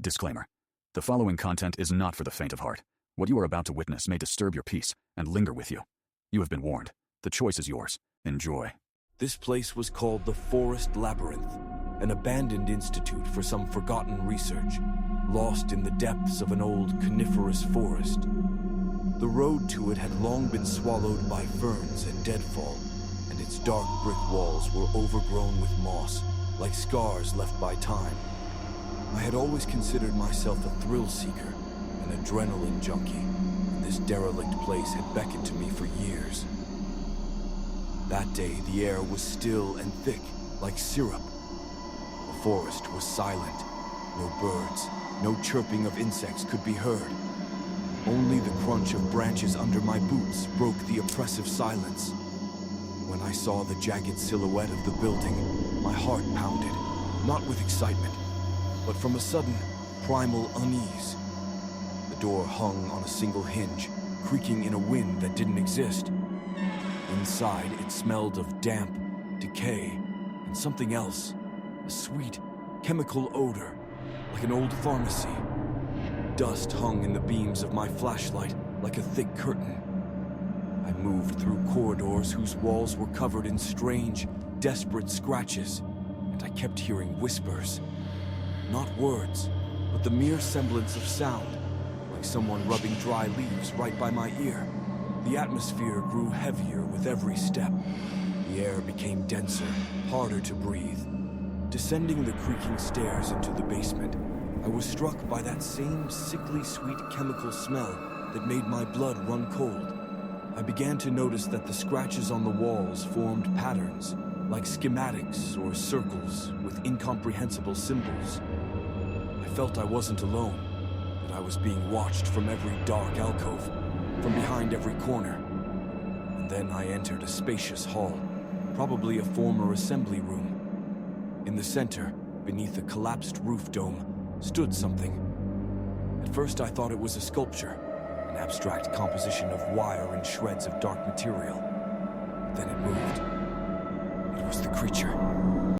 Disclaimer. The following content is not for the faint of heart. What you are about to witness may disturb your peace and linger with you. You have been warned. The choice is yours. Enjoy. This place was called the Forest Labyrinth, an abandoned institute for some forgotten research, lost in the depths of an old coniferous forest. The road to it had long been swallowed by ferns and deadfall, and its dark brick walls were overgrown with moss, like scars left by time. I had always considered myself a thrill-seeker, an adrenaline junkie, and this derelict place had beckoned to me for years. That day, the air was still and thick, like syrup. The forest was silent. No birds, no chirping of insects could be heard. Only the crunch of branches under my boots broke the oppressive silence. When I saw the jagged silhouette of the building, my heart pounded, not with excitement, but from a sudden, primal unease. The door hung on a single hinge, creaking in a wind that didn't exist. Inside, it smelled of damp, decay, and something else. A sweet, chemical odor, like an old pharmacy. Dust hung in the beams of my flashlight like a thick curtain. I moved through corridors whose walls were covered in strange, desperate scratches, and I kept hearing whispers. Not words, but the mere semblance of sound, like someone rubbing dry leaves right by my ear. The atmosphere grew heavier with every step. The air became denser, harder to breathe. Descending the creaking stairs into the basement, I was struck by that same sickly sweet chemical smell that made my blood run cold. I began to notice that the scratches on the walls formed patterns, like schematics or circles with incomprehensible symbols. I felt I wasn't alone, that I was being watched from every dark alcove, from behind every corner. And then I entered a spacious hall, probably a former assembly room. In the center, beneath a collapsed roof dome, stood something. At first I thought it was a sculpture, an abstract composition of wire and shreds of dark material. Then it moved. It was the creature.